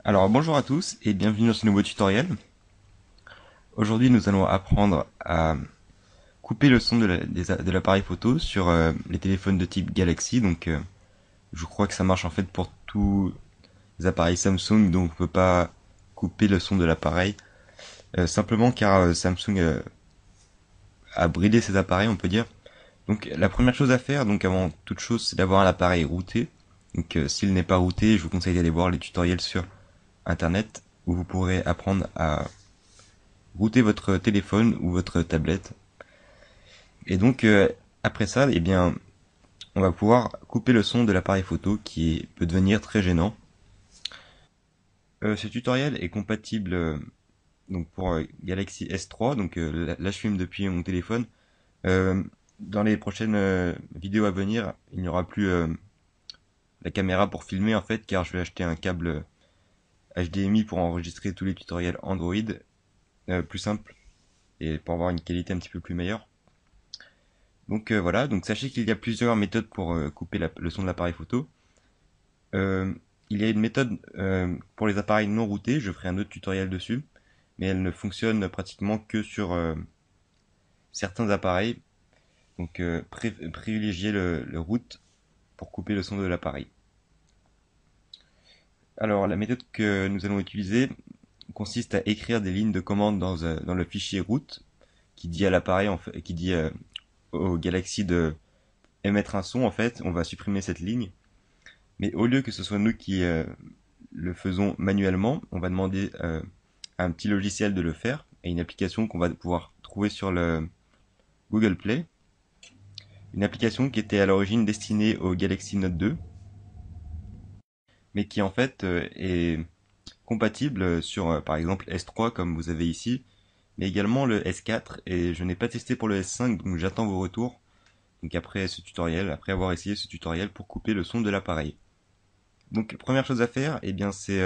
Alors bonjour à tous et bienvenue dans ce nouveau tutoriel. Aujourd'hui nous allons apprendre à couper le son de l'appareil photo sur les téléphones de type Galaxy. Je crois que ça marche en fait pour tous les appareils Samsung, donc on ne peut pas couper le son de l'appareil. Simplement car Samsung a bridé ses appareils, on peut dire. Donc la première chose à faire, donc avant toute chose, c'est d'avoir un appareil routé. Donc s'il n'est pas routé, je vous conseille d'aller voir les tutoriels sur internet où vous pourrez apprendre à router votre téléphone ou votre tablette. Et donc après ça, eh bien, on va pouvoir couper le son de l'appareil photo qui peut devenir très gênant. Ce tutoriel est compatible donc pour Galaxy S3, donc là je filme depuis mon téléphone. Euh, dans les prochaines vidéos à venir, il n'y aura plus la caméra pour filmer en fait, car je vais acheter un câble HDMI pour enregistrer tous les tutoriels Android plus simple et pour avoir une qualité un petit peu plus meilleure. Donc voilà, donc sachez qu'il y a plusieurs méthodes pour couper le son de l'appareil photo. Euh, il y a une méthode pour les appareils non routés, je ferai un autre tutoriel dessus, mais elle ne fonctionne pratiquement que sur certains appareils. Donc privilégiez le root pour couper le son de l'appareil. Alors la méthode que nous allons utiliser consiste à écrire des lignes de commande dans le fichier root qui dit à l'appareil, qui dit au Galaxy de émettre un son. En fait, on va supprimer cette ligne. Mais au lieu que ce soit nous qui le faisons manuellement, on va demander à un petit logiciel de le faire et une application qu'on va pouvoir trouver sur le Google Play. Une application qui était à l'origine destinée au Galaxy Note 2, mais qui en fait est compatible sur par exemple S3 comme vous avez ici, mais également le S4, et je n'ai pas testé pour le S5, donc j'attends vos retours. Donc après avoir essayé ce tutoriel pour couper le son de l'appareil. Donc première chose à faire, eh bien c'est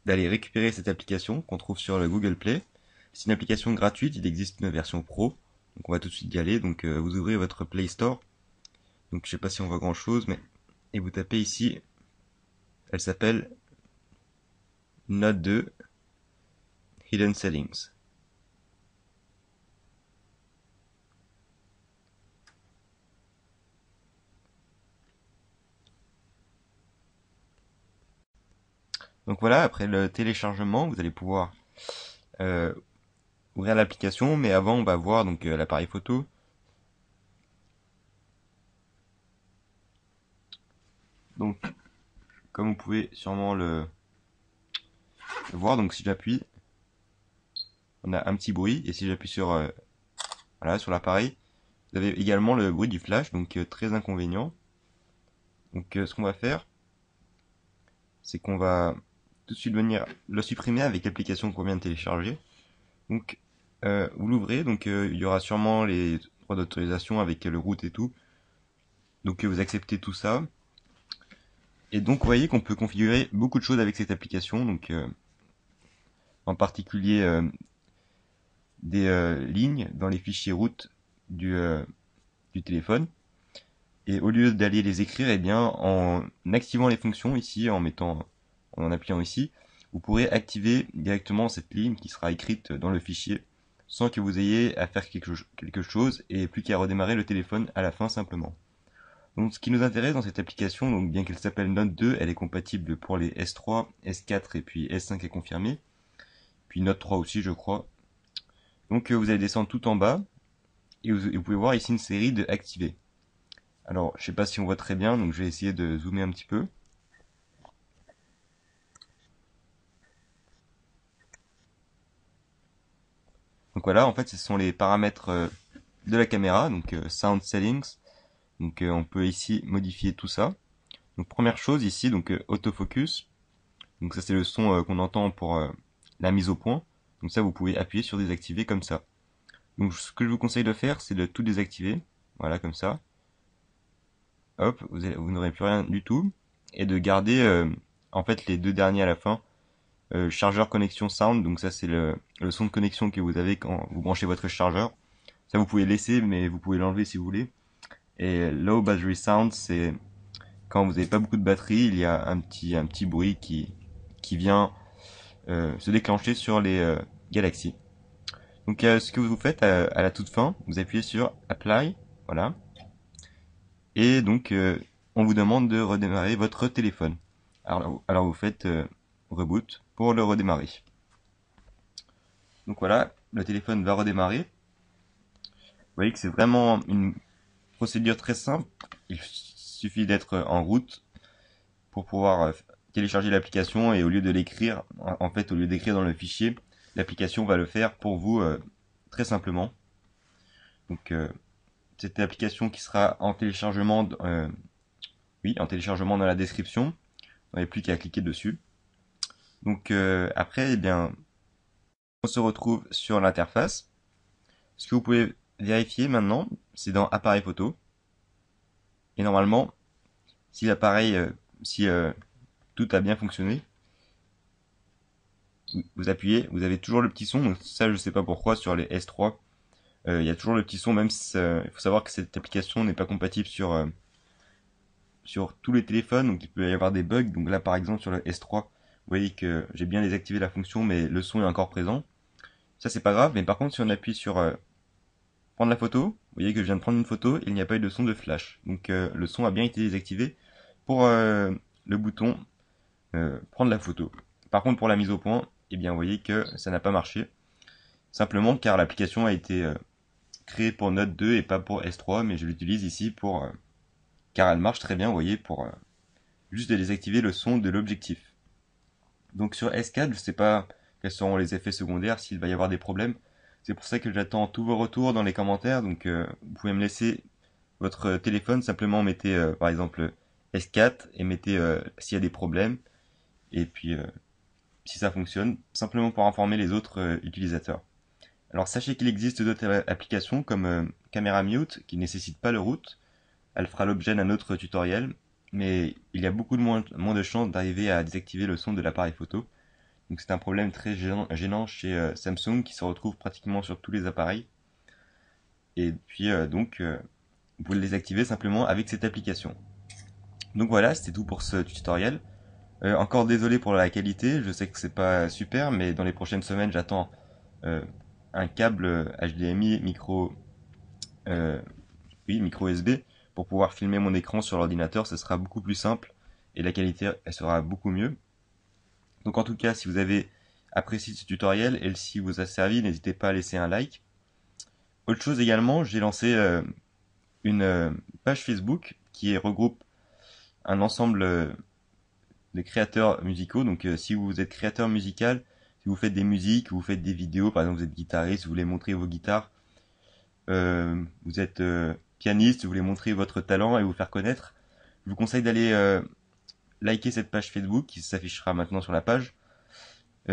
d'aller récupérer cette application qu'on trouve sur le Google Play. C'est une application gratuite, il existe une version pro. Donc on va tout de suite y aller. Donc vous ouvrez votre Play Store. Donc je sais pas si on voit grand chose, mais et vous tapez ici. Elle s'appelle Note 2 Hidden Settings. Donc voilà, après le téléchargement, vous allez pouvoir euh, ouvrir l'application, mais avant on va voir donc l'appareil photo. Donc comme vous pouvez sûrement le voir, donc si j'appuie, on a un petit bruit, et si j'appuie sur voilà, sur l'appareil, vous avez également le bruit du flash, donc très inconvénient. Donc ce qu'on va faire, c'est qu'on va tout de suite venir le supprimer avec l'application qu'on vient de télécharger. Donc vous l'ouvrez, donc il y aura sûrement les droits d'autorisation avec le root et tout. Donc vous acceptez tout ça. Et donc vous voyez qu'on peut configurer beaucoup de choses avec cette application. Donc en particulier des lignes dans les fichiers root du, euh, du téléphone. Et au lieu d'aller les écrire, eh bien, en activant les fonctions ici, en appuyant ici, vous pourrez activer directement cette ligne qui sera écrite dans le fichier sans que vous ayez à faire quelque chose et plus qu'à redémarrer le téléphone à la fin simplement. Donc ce qui nous intéresse dans cette application, donc bien qu'elle s'appelle Note 2, elle est compatible pour les S3, S4 et puis S5 est confirmé, puis Note 3 aussi je crois. Donc vous allez descendre tout en bas et vous pouvez voir ici une série de activés. Alors, je sais pas si on voit très bien, donc je vais essayer de zoomer un petit peu. Donc voilà, en fait, ce sont les paramètres de la caméra, donc Sound Settings. Donc on peut ici modifier tout ça. Donc première chose ici, donc autofocus. Donc ça c'est le son qu'on entend pour la mise au point. Donc ça vous pouvez appuyer sur désactiver comme ça. Donc ce que je vous conseille de faire, c'est de tout désactiver. Voilà, comme ça. Hop, vous n'aurez plus rien du tout. Et de garder en fait les deux derniers à la fin. Chargeur connexion sound, donc ça c'est le son de connexion que vous avez quand vous branchez votre chargeur. Ça vous pouvez laisser, mais vous pouvez l'enlever si vous voulez. Et low battery sound, c'est quand vous n'avez pas beaucoup de batterie, il y a un petit bruit qui qui vient se déclencher sur les galaxies. Donc ce que vous faites à la toute fin, vous appuyez sur Apply, voilà, et donc on vous demande de redémarrer votre téléphone. Alors vous faites reboot pour le redémarrer. Donc voilà, le téléphone va redémarrer. Vous voyez que c'est vraiment une procédure très simple. Il suffit d'être en route pour pouvoir télécharger l'application, et au lieu de l'écrire, en fait au lieu d'écrire dans le fichier, l'application va le faire pour vous très simplement. Donc cette application qui sera en téléchargement, en téléchargement dans la description. Vous n'avez plus qu'à cliquer dessus. Donc après, eh bien, on se retrouve sur l'interface. Ce que vous pouvez vérifier maintenant, c'est dans appareil photo. Et normalement, si l'appareil, tout a bien fonctionné, vous appuyez, vous avez toujours le petit son. Donc ça, je sais pas pourquoi sur les S3, il y a toujours le petit son, même si il faut savoir que cette application n'est pas compatible sur tous les téléphones, donc il peut y avoir des bugs. Donc là, par exemple, sur le S3, vous voyez que j'ai bien désactivé la fonction, mais le son est encore présent. Ça, c'est pas grave, mais par contre, si on appuie sur prendre la photo, vous voyez que je viens de prendre une photo et il n'y a pas eu de son de flash. Donc le son a bien été désactivé pour le bouton prendre la photo. Par contre, pour la mise au point, eh bien, vous voyez que ça n'a pas marché. Simplement car l'application a été créée pour Note 2 et pas pour S3, mais je l'utilise ici pour car elle marche très bien, vous voyez, pour juste désactiver le son de l'objectif. Donc sur S4, je sais pas quels seront les effets secondaires, s'il va y avoir des problèmes. C'est pour ça que j'attends tous vos retours dans les commentaires. Donc vous pouvez me laisser votre téléphone, simplement mettez par exemple S4 et mettez s'il y a des problèmes. Et puis si ça fonctionne, simplement pour informer les autres utilisateurs. Alors sachez qu'il existe d'autres applications comme Camera Mute qui ne nécessitent pas le root. Elle fera l'objet d'un autre tutoriel, mais il y a beaucoup moins de chances d'arriver à désactiver le son de l'appareil photo. Donc c'est un problème très gênant chez Samsung qui se retrouve pratiquement sur tous les appareils. Et puis vous pouvez le désactiver simplement avec cette application. Donc voilà, c'était tout pour ce tutoriel. Encore désolé pour la qualité, je sais que c'est pas super, mais dans les prochaines semaines j'attends un câble HDMI micro USB pour pouvoir filmer mon écran sur l'ordinateur. Ce sera beaucoup plus simple et la qualité elle sera beaucoup mieux. Donc en tout cas, si vous avez apprécié ce tutoriel et s'il vous a servi, n'hésitez pas à laisser un like. Autre chose également, j'ai lancé une page Facebook qui regroupe un ensemble de créateurs musicaux. Donc si vous êtes créateur musical, si vous faites des musiques, vous faites des vidéos, par exemple vous êtes guitariste, vous voulez montrer vos guitares, vous êtes pianiste, vous voulez montrer votre talent et vous faire connaître, je vous conseille d'aller liker cette page Facebook qui s'affichera maintenant sur la page,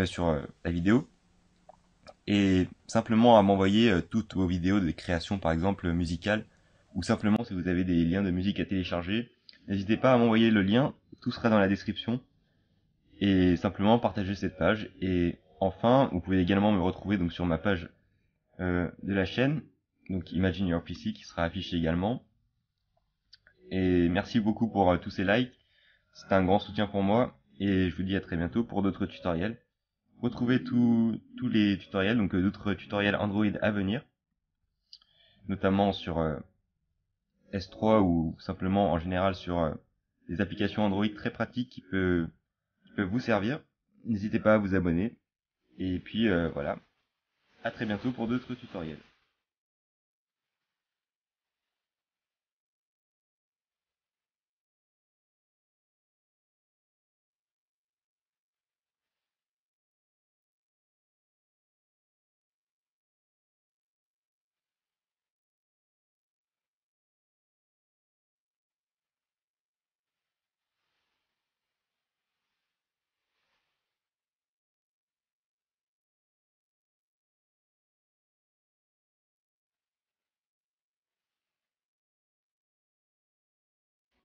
sur la vidéo, et simplement à m'envoyer toutes vos vidéos de création, par exemple musicale, ou simplement si vous avez des liens de musique à télécharger, n'hésitez pas à m'envoyer le lien, tout sera dans la description, et simplement partager cette page. Et enfin, vous pouvez également me retrouver donc sur ma page de la chaîne, donc Imagine Your PC, qui sera affichée également. Et merci beaucoup pour tous ces likes, c'est un grand soutien pour moi, et je vous dis à très bientôt pour d'autres tutoriels. Retrouvez tous les tutoriels, donc d'autres tutoriels Android à venir, notamment sur S3 ou simplement en général sur des applications Android très pratiques qui peuvent vous servir. N'hésitez pas à vous abonner. Et puis voilà, à très bientôt pour d'autres tutoriels.